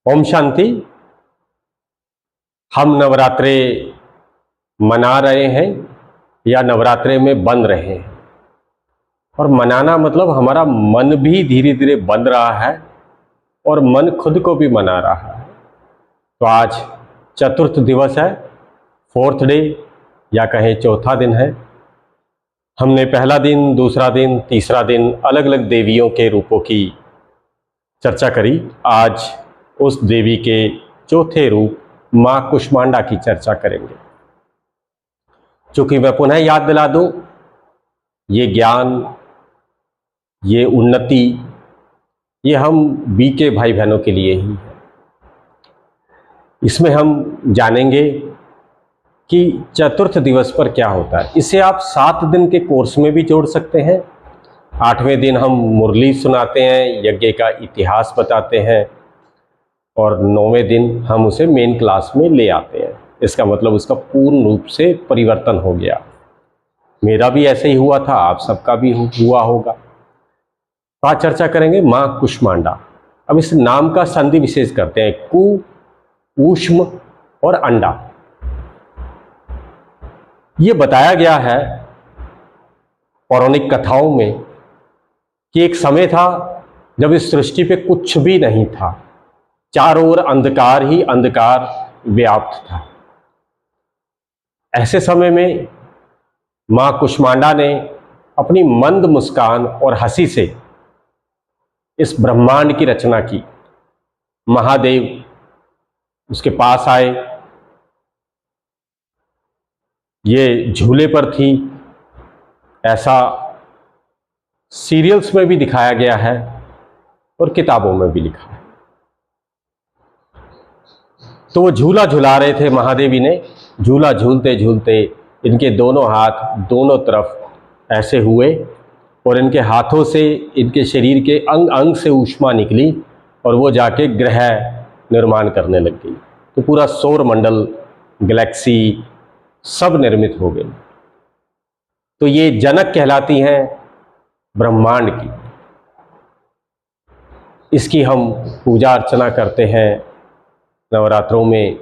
ओम शांति। हम नवरात्रे मना रहे हैं या नवरात्रे में बन रहे हैं। और मनाना मतलब हमारा मन भी धीरे धीरे बन रहा है और मन खुद को भी मना रहा है। तो आज चतुर्थ दिवस है, फोर्थ डे या कहें चौथा दिन है। हमने पहला दिन, दूसरा दिन, तीसरा दिन अलग अलग देवियों के रूपों की चर्चा करी। आज उस देवी के चौथे रूप मां कुष्मांडा की चर्चा करेंगे। चूंकि मैं पुनः याद दिला दूं, ये ज्ञान, ये उन्नति, ये हम बीके भाई बहनों के लिए ही है। इसमें हम जानेंगे कि चतुर्थ दिवस पर क्या होता है। इसे आप 7 दिन के कोर्स में भी जोड़ सकते हैं। 8वें दिन हम मुरली सुनाते हैं, यज्ञ का इतिहास बताते हैं, और 9वें दिन हम उसे मेन क्लास में ले आते हैं। इसका मतलब उसका पूर्ण रूप से परिवर्तन हो गया। मेरा भी ऐसे ही हुआ था, आप सबका भी हुआ होगा। तो आज चर्चा करेंगे मां कुष्मांडा। अब इस नाम का संधि विशेष करते हैं, कु, ऊष्म और अंडा। ये बताया गया है पौराणिक कथाओं में कि एक समय था जब इस सृष्टि पे कुछ भी नहीं था, चारों ओर अंधकार ही अंधकार व्याप्त था। ऐसे समय में मां कुष्मांडा ने अपनी मंद मुस्कान और हंसी से इस ब्रह्मांड की रचना की। महादेव उसके पास आए, ये झूले पर थी, ऐसा सीरियल्स में भी दिखाया गया है और किताबों में भी लिखा है। तो वो झूला झुला रहे थे महादेवी ने। झूला झूलते झूलते इनके दोनों हाथ दोनों तरफ ऐसे हुए और इनके हाथों से इनके शरीर के अंग अंग से ऊष्मा निकली और वो जाके ग्रह निर्माण करने लग गई। तो पूरा सौर मंडल, गैलेक्सी सब निर्मित हो गए। तो ये जनक कहलाती हैं ब्रह्मांड की। इसकी हम पूजा अर्चना करते हैं नवरात्रों में।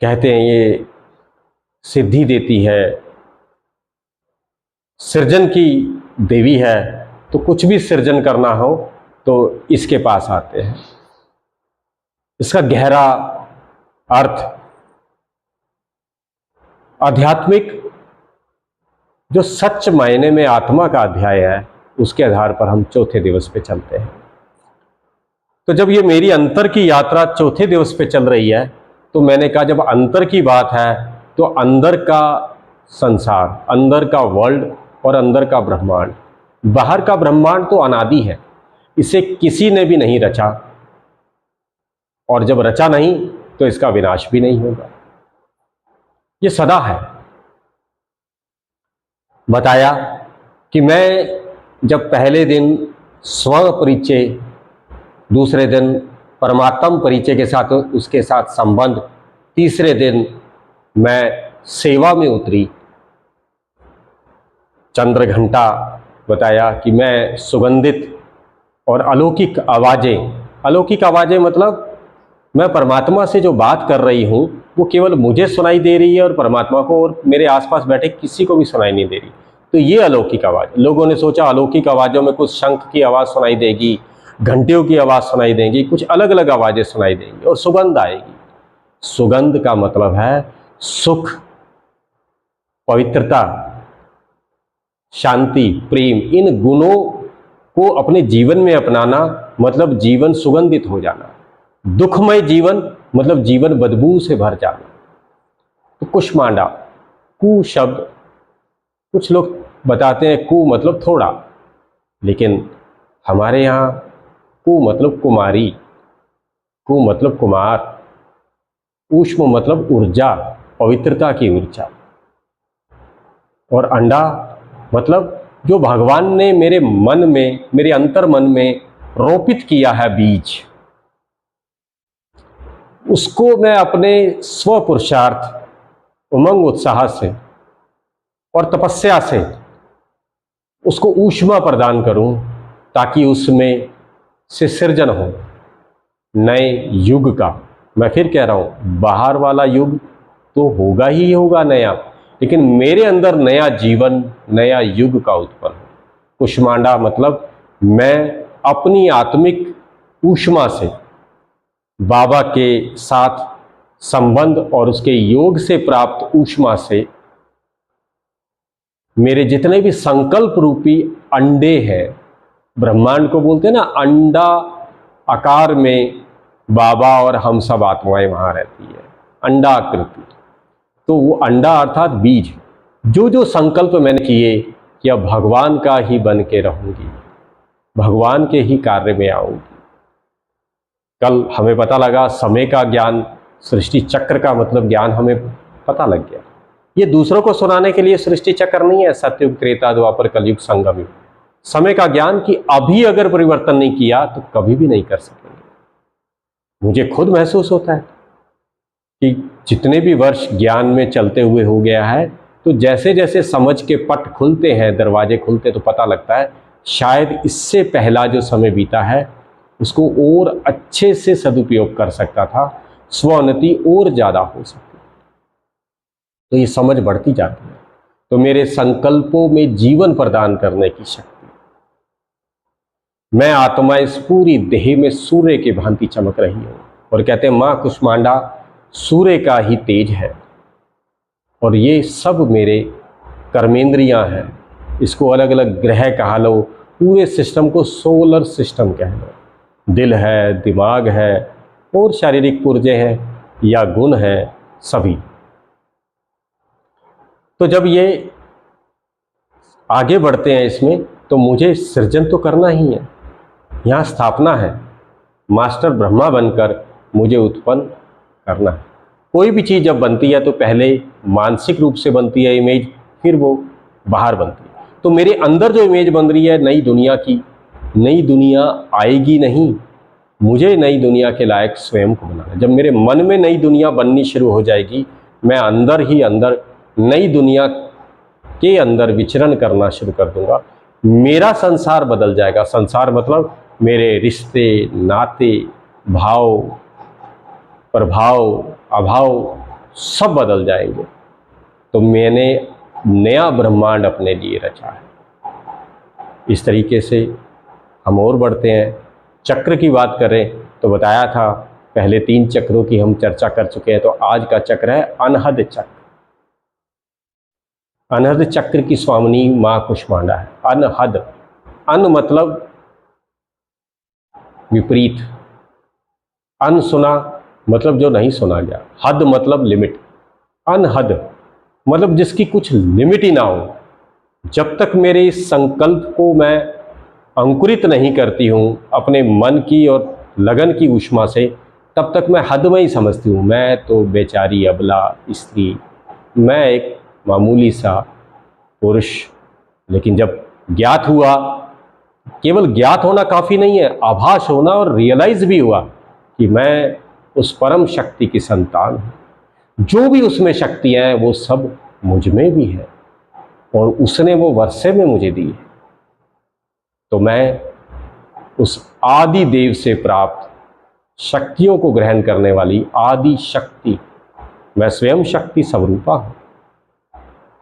कहते हैं ये सिद्धि देती है, सृजन की देवी है। तो कुछ भी सृजन करना हो तो इसके पास आते हैं। इसका गहरा अर्थ आध्यात्मिक, जो सच मायने में आत्मा का अध्याय है, उसके आधार पर हम चौथे दिवस पे चलते हैं। तो जब ये मेरी अंतर की यात्रा चौथे दिवस पे चल रही है, तो मैंने कहा जब अंतर की बात है तो अंदर का संसार, अंदर का वर्ल्ड और अंदर का ब्रह्मांड। बाहर का ब्रह्मांड तो अनादि है, इसे किसी ने भी नहीं रचा, और जब रचा नहीं तो इसका विनाश भी नहीं होगा, ये सदा है। बताया कि मैं जब पहले दिन स्व परिचय, दूसरे दिन परमात्म परिचय के साथ उसके साथ संबंध, तीसरे दिन मैं सेवा में उतरी। चंद्र घंटा बताया कि मैं सुगंधित और अलौकिक आवाजें मतलब मैं परमात्मा से जो बात कर रही हूँ वो केवल मुझे सुनाई दे रही है और परमात्मा को और मेरे आसपास बैठे किसी को भी सुनाई नहीं दे रही। तो ये अलौकिक आवाज। लोगों ने सोचा अलौकिक आवाजों में कुछ शंख की आवाज सुनाई देगी, घंटियों की आवाज सुनाई देगी, कुछ अलग अलग आवाजें सुनाई देंगी और सुगंध आएगी। सुगंध का मतलब है सुख, पवित्रता, शांति, प्रेम। इन गुणों को अपने जीवन में अपनाना मतलब जीवन सुगंधित हो जाना। दुखमय जीवन मतलब जीवन बदबू से भर जाना। तो कुष्मांडा, कु शब्द, कुछ लोग बताते हैं कु मतलब थोड़ा, लेकिन हमारे यहाँ कु मतलब कुमारी, कु मतलब कुमार, ऊष्म मतलब ऊर्जा, पवित्रता की ऊर्जा, और अंडा मतलब जो भगवान ने मेरे मन में, मेरे अंतर मन में रोपित किया है बीज, उसको मैं अपने स्व पुरुषार्थ, उमंग, उत्साह से और तपस्या से उसको ऊष्मा प्रदान करूं ताकि उसमें से सृजन हो। नए युग का। मैं फिर कह रहा हूं, बाहर वाला युग तो होगा ही होगा नया, लेकिन मेरे अंदर नया जीवन, नया युग का उत्पन्न। कुष्मांडा मतलब मैं अपनी आत्मिक ऊष्मा से, बाबा के साथ संबंध और उसके योग से प्राप्त ऊष्मा से, मेरे जितने भी संकल्प रूपी अंडे हैं, ब्रह्मांड को बोलते हैं ना, अंडा आकार में बाबा और हम सब आत्माएं वहां रहती है, अंडा आकृति। तो वो अंडा अर्थात बीज, जो जो संकल्प मैंने किए कि अब भगवान का ही बन के रहूंगी, भगवान के ही कार्य में आऊंगी। कल हमें पता लगा समय का ज्ञान, सृष्टि चक्र का मतलब ज्ञान हमें पता लग गया। ये दूसरों को सुनाने के लिए सृष्टि चक्र नहीं है, सत्ययुग, त्रेता, द्वापर, कलयुग, संगम युग। समय का ज्ञान कि अभी अगर परिवर्तन नहीं किया तो कभी भी नहीं कर सकेंगे। मुझे खुद महसूस होता है कि जितने भी वर्ष ज्ञान में चलते हुए हो गया है, तो जैसे जैसे समझ के पट खुलते हैं, दरवाजे खुलते, तो पता लगता है शायद इससे पहला जो समय बीता है उसको और अच्छे से सदुपयोग कर सकता था, स्वोन्नति और ज्यादा हो सकती। तो ये समझ बढ़ती जाती है। तो मेरे संकल्पों में जीवन प्रदान करने की शक्ति, मैं आत्मा इस पूरी देह में सूर्य की भांति चमक रही हूं। और कहते हैं मां कुष्मांडा सूर्य का ही तेज है, और ये सब मेरे कर्मेंद्रियां हैं। इसको अलग अलग ग्रह कहा लो, पूरे सिस्टम को सोलर सिस्टम कह लो। दिल है, दिमाग है, और शारीरिक पुर्जे हैं या गुण हैं, सभी। तो जब ये आगे बढ़ते हैं इसमें, तो मुझे सृजन तो करना ही है, यहाँ स्थापना है, मास्टर ब्रह्मा बनकर मुझे उत्पन्न करना है। कोई भी चीज़ जब बनती है तो पहले मानसिक रूप से बनती है इमेज, फिर वो बाहर बनती है। तो मेरे अंदर जो इमेज बन रही है नई दुनिया की, नई दुनिया आएगी नहीं, मुझे नई दुनिया के लायक स्वयं को बनाना है। जब मेरे मन में नई दुनिया बननी शुरू हो जाएगी, मैं अंदर ही अंदर नई दुनिया के अंदर विचरण करना शुरू कर दूंगा। मेरा संसार बदल जाएगा। संसार मतलब मेरे रिश्ते, नाते, भाव, प्रभाव, अभाव सब बदल जाएंगे। तो मैंने नया ब्रह्मांड अपने लिए रचा है। इस तरीके से हम और बढ़ते हैं। चक्र की बात करें तो बताया था, पहले 3 चक्रों की हम चर्चा कर चुके हैं। तो आज का चक्र है अनहद चक्र। अनहद चक्र की स्वामिनी मां कुष्मांडा है। अनहद, अन मतलब विपरीत, अनसुना मतलब जो नहीं सुना गया, हद मतलब लिमिट। अनहद मतलब जिसकी कुछ लिमिट ही ना हो। जब तक मेरे इस संकल्प को मैं अंकुरित नहीं करती हूं अपने मन की और लगन की ऊष्मा से, तब तक मैं हद में ही समझती हूं, मैं तो बेचारी अबला स्त्री, मैं एक मामूली सा पुरुष। लेकिन जब ज्ञात हुआ, केवल ज्ञात होना काफी नहीं है, आभास होना और रियलाइज भी हुआ कि मैं उस परम शक्ति की संतान हूं। जो भी उसमें शक्तियां हैं वो सब मुझ में भी है, और उसने वो वर्षे में मुझे दी है। तो मैं उस आदि देव से प्राप्त शक्तियों को ग्रहण करने वाली आदि शक्ति, मैं स्वयं शक्ति स्वरूपा हूं।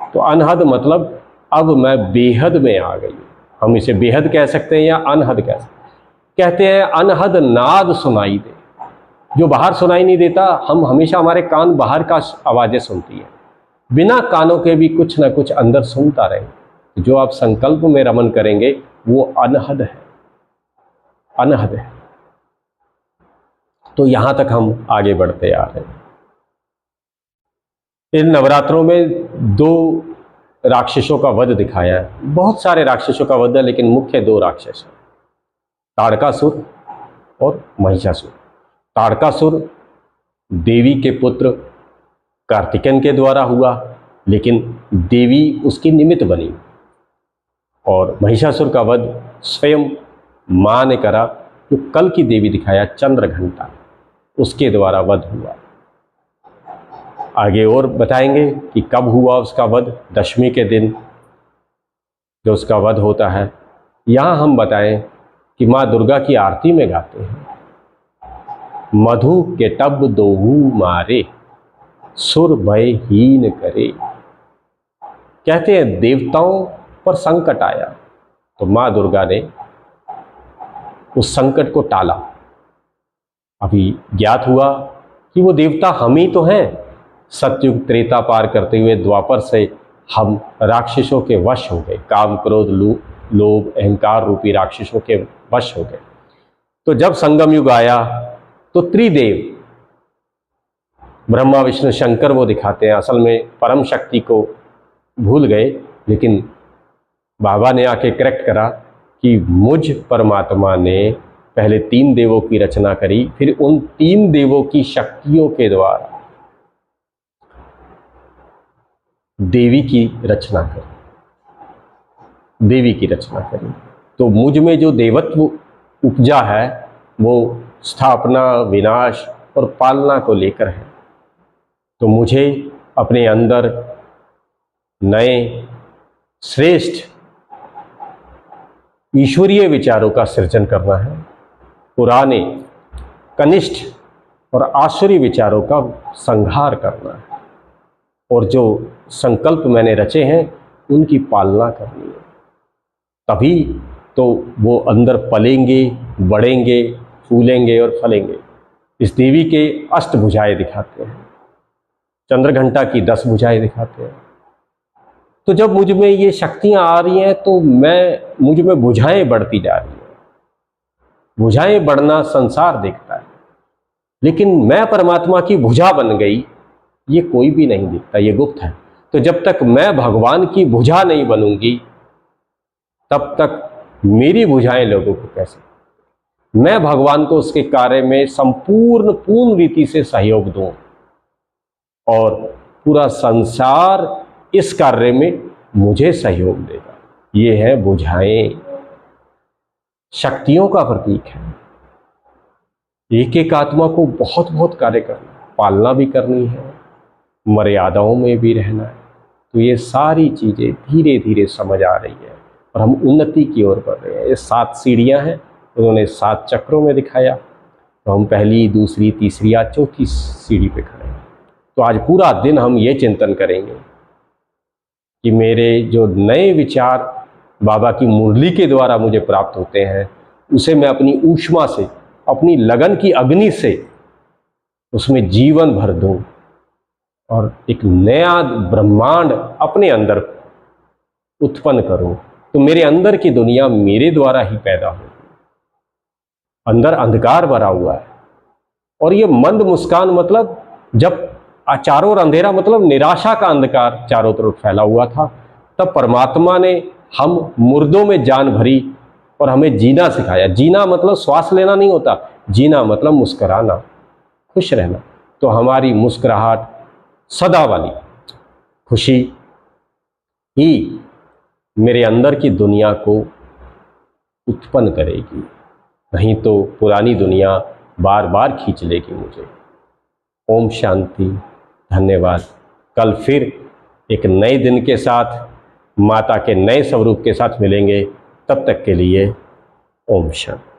तो अनहद मतलब अब मैं बेहद में आ गई। हम इसे बेहद कह सकते हैं या अनहद कह सकते हैं। कहते हैं अनहद नाद सुनाई दे, जो बाहर सुनाई नहीं देता। हम हमेशा, हमारे कान बाहर का आवाजें सुनती है, बिना कानों के भी कुछ ना कुछ अंदर सुनता रहे। जो आप संकल्प में रमन करेंगे वो अनहद है, अनहद है। तो यहां तक हम आगे बढ़ते आ रहे हैं। इन नवरात्रों में 2 राक्षसों का वध दिखाया है। बहुत सारे राक्षसों का वध है, लेकिन मुख्य 2 राक्षस हैं, ताड़कासुर और महिषासुर। ताड़कासुर देवी के पुत्र कार्तिकेय के द्वारा हुआ, लेकिन देवी उसकी निमित्त बनी। और महिषासुर का वध स्वयं मां ने करा, जो कल की देवी दिखाया चंद्रघंटा, उसके द्वारा वध हुआ। आगे और बताएंगे कि कब हुआ उसका वध, दशमी के दिन जो उसका वध होता है। यहाँ हम बताएं कि माँ दुर्गा की आरती में गाते हैं मधु के टब दोहू मारे, सुर भय हीन करे। कहते हैं देवताओं पर संकट आया तो मां दुर्गा ने उस संकट को टाला। अभी ज्ञात हुआ कि वो देवता हम ही तो हैं। सतयुग त्रेता पार करते हुए द्वापर से हम राक्षसों के वश हो गए, काम क्रोध लोभ अहंकार रूपी राक्षसों के वश हो गए। तो जब संगम युग आया तो त्रिदेव ब्रह्मा विष्णु शंकर वो दिखाते हैं, असल में परम शक्ति को भूल गए। लेकिन बाबा ने आके करेक्ट करा कि मुझ परमात्मा ने पहले 3 देवों की रचना करी, फिर उन 3 देवों की शक्तियों के द्वारा देवी की रचना करी, देवी की रचना करी। तो मुझ में जो देवत्व उपजा है वो स्थापना, विनाश और पालना को लेकर है। तो मुझे अपने अंदर नए श्रेष्ठ ईश्वरीय विचारों का सृजन करना है, पुराने कनिष्ठ और आसुरी विचारों का संहार करना है, और जो संकल्प मैंने रचे हैं उनकी पालना करनी है। तभी तो वो अंदर पलेंगे, बढ़ेंगे, फूलेंगे और फलेंगे। इस देवी के अष्टभुजाएं दिखाते हैं, चंद्रघंटा की 10 भुजाएं दिखाते हैं। तो जब मुझ में ये शक्तियां आ रही हैं तो मुझ में भुजाएं बढ़ती जा रही हैं। भुजाएं बढ़ना संसार देखता है, लेकिन मैं परमात्मा की भुजा बन गई, ये कोई भी नहीं दिखता, ये गुप्त है। तो जब तक मैं भगवान की भुजा नहीं बनूंगी तब तक मेरी भुजाएं लोगों को कैसे, मैं भगवान को उसके कार्य में पूर्ण रीति से सहयोग दूं और पूरा संसार इस कार्य में मुझे सहयोग देगा। ये है भुजाएं, शक्तियों का प्रतीक है। एक एक आत्मा को बहुत बहुत कार्य करना है, पालना भी करनी है, मर्यादाओं में भी रहना है। तो ये सारी चीजें धीरे धीरे समझ आ रही है और हम उन्नति की ओर बढ़ रहे हैं। ये 7 सीढ़ियां हैं, उन्होंने 7 चक्रों में दिखाया। तो हम पहली, दूसरी, तीसरी या चौथी सीढ़ी पे खड़े हैं। तो आज पूरा दिन हम ये चिंतन करेंगे कि मेरे जो नए विचार बाबा की मुरली के द्वारा मुझे प्राप्त होते हैं, उसे मैं अपनी ऊष्मा से, अपनी लगन की अग्नि से उसमें जीवन भर दूं और एक नया ब्रह्मांड अपने अंदर उत्पन्न करूं। तो मेरे अंदर की दुनिया मेरे द्वारा ही पैदा होगी। अंदर अंधकार भरा हुआ है और ये मंद मुस्कान, मतलब जब चारों ओर अंधेरा, मतलब निराशा का अंधकार चारों तरफ फैला हुआ था, तब परमात्मा ने हम मुर्दों में जान भरी और हमें जीना सिखाया। जीना मतलब श्वास लेना नहीं होता, जीना मतलब मुस्कुराना, खुश रहना। तो हमारी मुस्कुराहट सदा वाली खुशी ही मेरे अंदर की दुनिया को उत्पन्न करेगी, नहीं तो पुरानी दुनिया बार बार खींच लेगी मुझे। ओम शांति, धन्यवाद। कल फिर एक नए दिन के साथ, माता के नए स्वरूप के साथ मिलेंगे। तब तक के लिए ओम शांति।